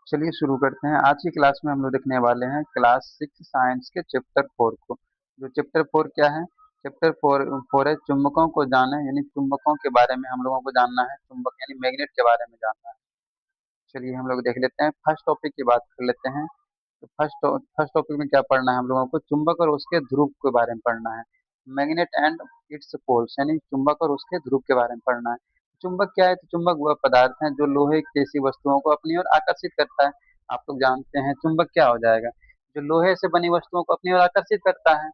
चलिए शुरू करते हैं। आज की क्लास में हम लोग देखने वाले हैं क्लास 6 साइंस के चैप्टर 4 को। जो चैप्टर 4 क्या है? चैप्टर 4 4 है चुंबकों को जाने, यानी चुंबकों के बारे में हम लोगों को जानना है। चुंबक यानी मैग्नेट के बारे में जानना है। चलिए हम लोग देख लेते हैं। फर्स्ट टॉपिक की बात कर लेते हैं। तो फर्स्ट टॉपिक में क्या पढ़ना है हम लोगों को? चुंबक और उसके ध्रुव के बारे में पढ़ना है। मैग्नेट एंड इट्स पोल्स, यानी चुंबक और उसके ध्रुव के बारे में पढ़ना है। चुंबक क्या है? तो चुंबक वह पदार्थ है जो लोहे जैसी वस्तुओं को अपनी ओर आकर्षित करता है। आप लोग जानते हैं चुंबक क्या हो जाएगा? जो लोहे से बनी वस्तुओं को अपनी ओर आकर्षित करता है।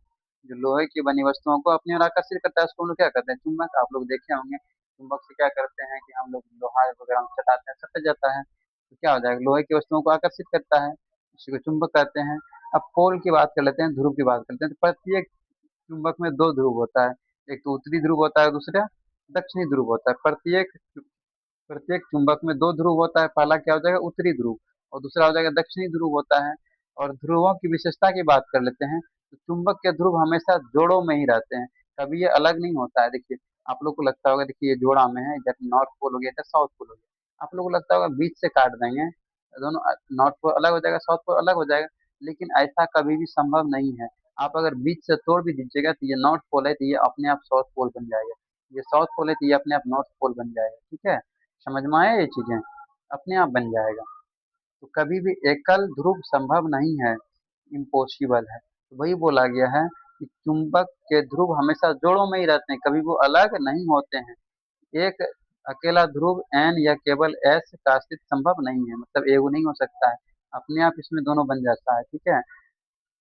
जो लोहे की बनी वस्तुओं को अपनी ओर आकर्षित करता है उसको हम लोग क्या कहते हैं? चुंबक। आप लोग देखे होंगे चुंबक से क्या करते हैं कि हम लोग लोहा वगैरह हम सटाते हैं, सट जाता है, तो क्या हो जाएगा? लोहे की वस्तुओं को आकर्षित करता है, उसी को चुंबक कहते हैं। अब पोल की बात कर लेते हैं, ध्रुव की बात करते हैं। तो प्रत्येक चुंबक में दो ध्रुव होता है। एक तो उत्तरी ध्रुव होता है, दूसरा दक्षिणी ध्रुव होता है। प्रत्येक प्रत्येक चुंबक में दो ध्रुव होता है। पहला क्या हो जाएगा? उत्तरी ध्रुव, और दूसरा हो जाएगा दक्षिणी ध्रुव होता है। और ध्रुवों की विशेषता की बात कर लेते हैं। तो चुंबक के ध्रुव हमेशा जोड़ों में ही रहते हैं, कभी ये अलग नहीं होता है। देखिए आप लोग को लगता होगा, देखिए ये जोड़ा में है, इधर नॉर्थ पोल हो गया, इधर साउथ पोल हो गया। आप लोग को लगता होगा बीच से काट देंगे, दोनों नॉर्थ पोल अलग हो जाएगा, साउथ पोल अलग हो जाएगा, लेकिन ऐसा कभी भी संभव नहीं है। आप अगर बीच से तोड़ भी दीजिएगा तो ये नॉर्थ पोल है तो ये अपने आप साउथ पोल बन जाएगा, ये साउथ पोल है तो ये अपने आप नॉर्थ पोल बन जाएगा। ठीक है, समझ में आया? ये चीजें अपने आप बन जाएगा। तो कभी भी एकल ध्रुव संभव नहीं है, इम्पॉसिबल है। तो वही बोला गया है कि चुंबक के ध्रुव हमेशा जोड़ों में ही रहते हैं, कभी वो अलग नहीं होते हैं। एक अकेला ध्रुव एन या केवल एस का अस्तित्व संभव नहीं है, मतलब एगो नहीं हो सकता है, अपने आप इसमें दोनों बन जाता है। ठीक है,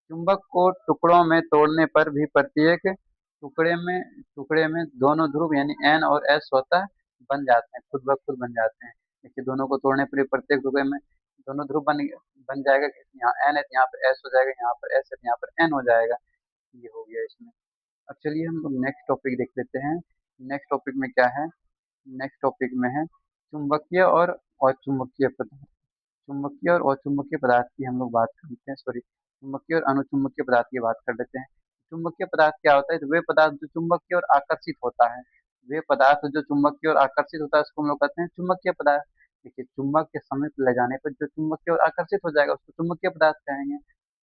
चुंबक को टुकड़ों में तोड़ने पर भी प्रत्येक टुकड़े में दोनों ध्रुव यानी एन और एस स्वतः बन जाते हैं, खुद ब खुद बन जाते हैं। देखिए दोनों को तोड़ने पर भी प्रत्येक टुकड़े में दोनों ध्रुव बन जाएगा। यहाँ एन है तो यहाँ पर एस हो जाएगा, यहाँ पर एस है तो यहाँ पर एन हो जाएगा। ये हो गया इसमें। अब चलिए हम लोग नेक्स्ट टॉपिक देख लेते हैं। नेक्स्ट टॉपिक में क्या है? नेक्स्ट टॉपिक में है चुंबकीय और अचुंबकीय पदार्थ। चुंबकीय और अचुंबकीय पदार्थ की हम लोग बात कर लेते हैं, सॉरी, चुंबकीय और अनुचुंबकीय पदार्थ की बात कर लेते हैं। चुंबकीय पदार्थ क्या होता है? तो वे पदार्थ जो चुंबक की ओर आकर्षित होता है, वे पदार्थ जो चुंबक की ओर आकर्षित होता है उसको हम लोग कहते हैं चुंबकीय पदार्थ। देखिए चुंबक के समीप ले जाने पर जो चुंबक की ओर आकर्षित हो जाएगा उसको चुंबकीय पदार्थ कहेंगे।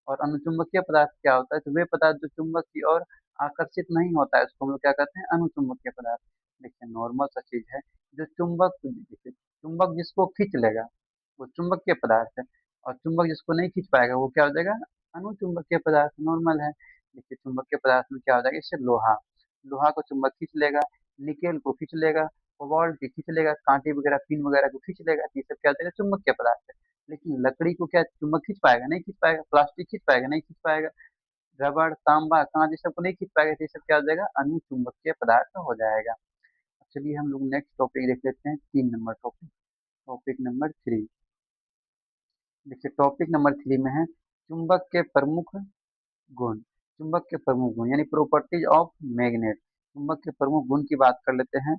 और अनुचुंबकीय पदार्थ क्या होता है? तो वे पदार्थ जो चुंबक की ओर आकर्षित नहीं होता है उसको हम लोग क्या कहते हैं? अनुचुंबकीय पदार्थ। देखिए नॉर्मल सा चीज है, जो चुंबक, देखिए चुंबक जिसको खींच लेगा वो चुंबकीय पदार्थ है, और चुंबक जिसको नहीं खींच पाएगा वो क्या हो जाएगा? अनुचुंबकीय पदार्थ। नॉर्मल है। देखिए चुंबकीय पदार्थ में क्या हो जाएगा? इससे लोहा, लोहा को चुंबक खींच लेगा, निकेल को खींच लेगा, कोबाल्ट को खींच लेगा, कांटे वगैरह पिन वगैरह को खींच लेगा, तो ये सब क्या हो जाएगा? चुंबकीय पदार्थ है। लेकिन लकड़ी को क्या चुंबक खींच पाएगा? नहीं खींच पाएगा। प्लास्टिक खींच पाएगा? नहीं खींच पाएगा। रबड़, तांबा, कांच, ये सब को नहीं खींच पाएगा, तो ये सब क्या हो जाएगा? अनुचुंबकीय पदार्थ हो जाएगा। चलिए हम लोग नेक्स्ट टॉपिक देख लेते हैं, 3 नंबर टॉपिक। टॉपिक नंबर 3, देखिए टॉपिक नंबर 3 में है चुंबक के प्रमुख गुण। चुंबक के प्रमुख गुण यानी प्रॉपर्टीज ऑफ मैग्नेट। चुंबक के प्रमुख गुण की बात कर लेते हैं।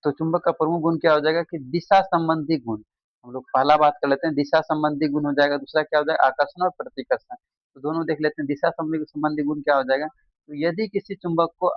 तो चुंबक का प्रमुख गुण क्या हो जाएगा? कि दिशा संबंधी गुण। हम लोग पहला बात कर लेते हैं, दिशा संबंधी गुण हो जाएगा। दूसरा क्या हो जाएगा? आकर्षण और प्रतिकर्षण। तो दोनों देख लेते हैं। दिशा संबंधी गुण क्या हो जाएगा? तो यदि किसी चुंबक को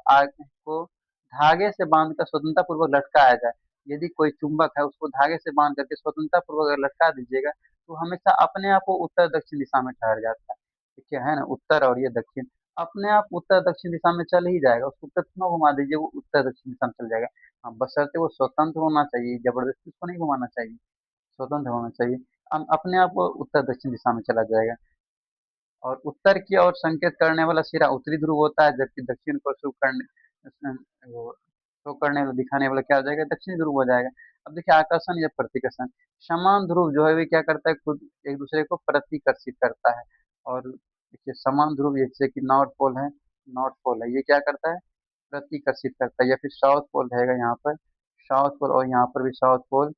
को धागे से बांधकर स्वतंत्रता पूर्वक लटकाया जाए, यदि कोई चुंबक है उसको धागे से बांध करके स्वतंत्रता पूर्वक अगर लटका दीजिएगा तो हमेशा अपने आप वो उत्तर दक्षिण दिशा में ठहर जाता है। ठीक है ना, उत्तर और ये दक्षिण अपने आप उत्तर दक्षिण दिशा में चल ही जाएगा। उसको कितना घुमा दीजिए वो उत्तर दक्षिण दिशा में चल जाएगा। हाँ, बशर्ते वो स्वतंत्र होना चाहिए, जबरदस्ती उसको नहीं घुमाना चाहिए, स्वतंत्र होना चाहिए। अपने आप वो उत्तर दक्षिण दिशा में चला जाएगा। और उत्तर की ओर संकेत करने वाला सिरा उत्तरी ध्रुव होता है, जबकि दक्षिण को शो करने वाला, दिखाने वाला क्या हो जाएगा? दक्षिणी ध्रुव हो जाएगा। अब देखिए आकर्षण या प्रतिकर्षण, समान ध्रुव जो है वे क्या करता है? खुद एक दूसरे को प्रतिकर्षित करता है। और देखिए समान ध्रुव जैसे कि नॉर्थ पोल है, नॉर्थ पोल है, ये क्या करता है? प्रतिकर्षित करता है। या फिर साउथ पोल रहेगा यहाँ पर, साउथ पोल, और यहाँ पर भी साउथ पोल,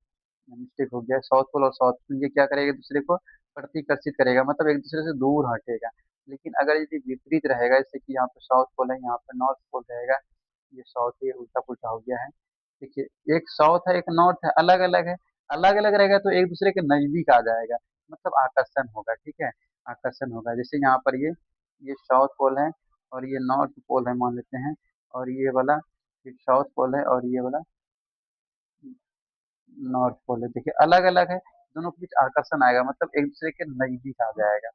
मिस्टेक हो गया, साउथ पोल और साउथ पोल ये क्या करेगा? एक दूसरे को प्रतिकर्षित करेगा, मतलब एक दूसरे से दूर हटेगा। लेकिन अगर यदि विपरीत रहेगा, जैसे कि यहाँ पे साउथ पोल है, यहाँ पे नॉर्थ पोल रहेगा, ये साउथ है, उल्टा पुल्टा हो गया है। देखिए एक साउथ है एक नॉर्थ है, अलग अलग है, अलग अलग रहेगा तो एक दूसरे के नजदीक आ जाएगा, मतलब आकर्षण होगा। ठीक है, आकर्षण होगा। जैसे यहाँ पर ये साउथ पोल है और ये नॉर्थ पोल है मान लेते हैं, और ये वाला ये साउथ पोल है और ये वाला नॉर्थ पोल है। देखिए अलग अलग है, दोनों के बीच आकर्षण आएगा, मतलब एक दूसरे के नजदीक आ जाएगा।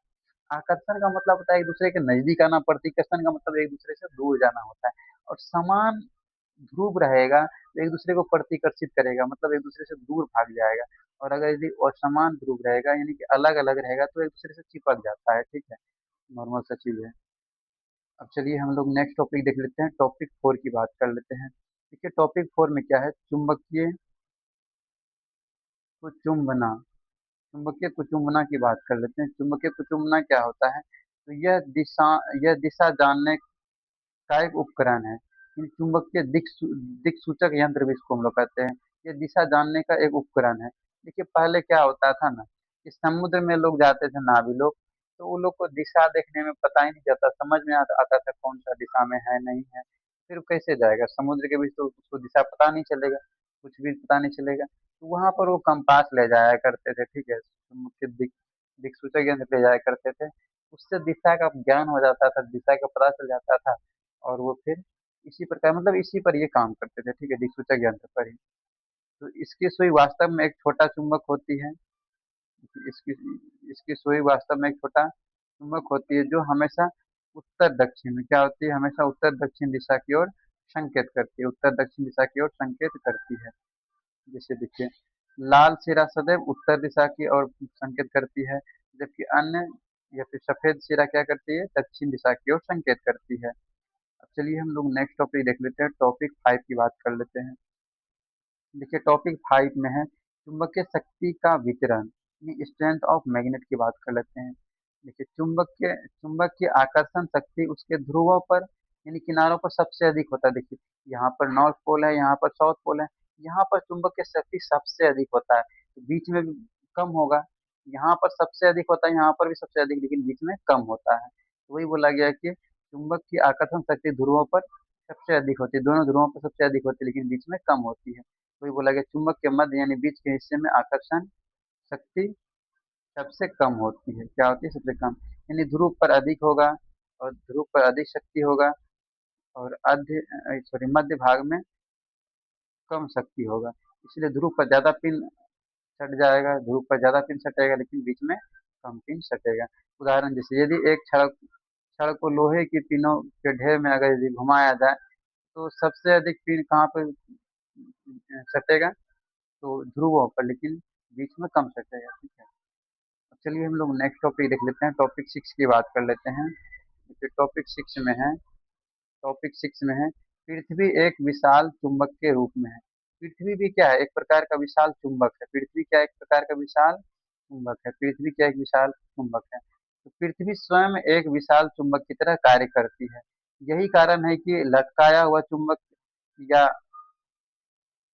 आकर्षण का मतलब होता है एक दूसरे के नजदीक आना, प्रतिकर्षण का मतलब एक दूसरे से दूर जाना होता है। और समान ध्रुव रहेगा तो एक दूसरे को प्रतिकर्षित करेगा, मतलब एक दूसरे से दूर भाग जाएगा। और अगर यदि असमान ध्रुव रहेगा यानी कि अलग अलग रहेगा तो एक दूसरे से चिपक जाता है, ठीक है। नॉर्मल सा चीज है। अब चलिए हम लोग नेक्स्ट टॉपिक देख लेते हैं, टॉपिक 4 की बात कर लेते हैं। देखिए टॉपिक 4 में क्या है, चुंबकीय कुचुंबना। चुंबकीय कुचुंबना की बात कर लेते हैं। चुंबकीय कुचुंबना क्या होता है, तो यह दिशा जानने का एक उपकरण है। इन चुंबकीय दिक सूचक यंत्र भी इसको हम लोग कहते हैं। ये दिशा जानने का एक उपकरण है। देखिए पहले क्या होता था ना, कि समुद्र में लोग जाते थे नावी लोग, तो वो लोग को दिशा देखने में पता ही नहीं जाता, समझ में आता था कौन सा दिशा में है नहीं है। फिर वो कैसे जाएगा समुद्र के बीच, तो उसको दिशा पता नहीं चलेगा, कुछ भी पता नहीं चलेगा। तो वहां पर वो कंपास ले जाया करते थे, ठीक है, मुख्य दिक सूचक यंत्र ले जाया करते थे। उससे दिशा का ज्ञान हो जाता था, दिशा का पता चल जाता था। और वो फिर इसी प्रकार, मतलब इसी पर ये काम करते थे, ठीक है, दिक्सूचक यंत्र पर ही। तो इसकी सुई वास्तव में एक छोटा चुंबक होती है। इसकी इसकी सुई वास्तव में एक छोटा चुंबक होती है, जो हमेशा उत्तर दक्षिण में क्या होती है, हमेशा उत्तर दक्षिण दिशा की ओर संकेत करती है, उत्तर दक्षिण दिशा की ओर संकेत करती है। जैसे देखिए, लाल सिरा सदैव उत्तर दिशा की ओर संकेत करती है, जबकि अन्य या फिर सफेद सिरा क्या करती है, दक्षिण दिशा की ओर संकेत करती है। अब चलिए हम लोग नेक्स्ट टॉपिक देख लेते हैं, टॉपिक 5 की बात कर लेते हैं। देखिए टॉपिक 5 में है चुंबकीय शक्ति का वितरण, स्ट्रेंथ ऑफ मैग्नेट की बात कर लेते हैं। देखिए चुंबक की आकर्षण शक्ति उसके ध्रुवों पर यानी किनारों पर सबसे अधिक होता है। देखिए यहाँ पर नॉर्थ पोल है, यहाँ पर साउथ पोल है, यहाँ पर चुंबक की शक्ति सबसे अधिक होता है, तो बीच में भी कम होगा। यहाँ पर सबसे अधिक होता है, यहाँ पर भी सबसे अधिक, लेकिन बीच में कम होता है। तो वही बोला गया कि चुंबक की आकर्षण शक्ति ध्रुवों पर सबसे अधिक होती है, दोनों ध्रुवों पर सबसे अधिक होती है, लेकिन बीच में कम होती है। वही बोला गया चुंबक के मध्य यानी बीच के हिस्से में आकर्षण शक्ति सबसे कम होती है। क्या होती है, सबसे कम, यानी ध्रुव पर अधिक होगा और ध्रुव पर अधिक शक्ति होगा, और मध्य भाग में कम शक्ति होगा। इसलिए ध्रुव पर ज्यादा पिन सट जाएगा, ध्रुव पर ज्यादा पिन सटेगा, लेकिन बीच में कम पिन सटेगा। उदाहरण जैसे यदि एक छड़ छड़ को लोहे की पिनों के ढेर में अगर यदि घुमाया जाए, तो सबसे अधिक पिन कहाँ पर सटेगा, तो ध्रुवों पर, लेकिन बीच में कम सटेगा, ठीक है। अब चलिए हम लोग नेक्स्ट टॉपिक देख लेते हैं, टॉपिक 6 की बात कर लेते हैं। टॉपिक 6 में है, टॉपिक 6 में है पृथ्वी एक विशाल चुंबक के रूप में है। पृथ्वी भी क्या है, एक प्रकार का विशाल चुंबक है। पृथ्वी क्या एक प्रकार का विशाल चुंबक है, पृथ्वी क्या एक विशाल चुंबक है। तो पृथ्वी स्वयं एक विशाल चुंबक की तरह कार्य करती है। यही कारण है कि लटकाया हुआ चुंबक या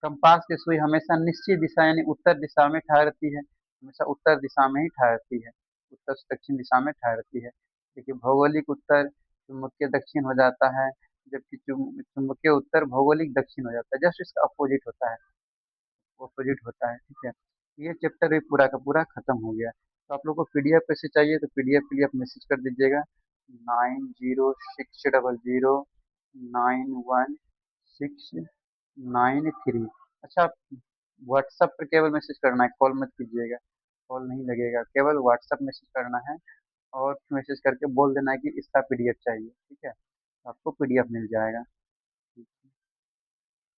कंपास की सुई हमेशा निश्चित दिशा यानी उत्तर दिशा में ठहरती है, हमेशा उत्तर दिशा में ही ठहरती है, उत्तर से दक्षिण दिशा में ठहरती है। देखिए भौगोलिक उत्तर चुंबकीय दक्षिण हो जाता है, जबकि चुंबकीय उत्तर भौगोलिक दक्षिण हो जाता है, जस्ट इसका अपोजिट होता है, अपोजिट होता है, ठीक है। ये चैप्टर भी पूरा का पूरा खत्म हो गया। तो आप लोग को पीडीएफ कैसे चाहिए, तो पीडीएफ के लिए आप मैसेज कर दीजिएगा 906000916993। अच्छा, व्हाट्सएप पर केवल मैसेज करना है, कॉल मत कीजिएगा, कॉल नहीं लगेगा, केवल व्हाट्सएप मैसेज करना है। और मैसेज करके बोल देना है कि इसका पीडीएफ चाहिए, ठीक है, तो आपको पीडीएफ मिल जाएगा।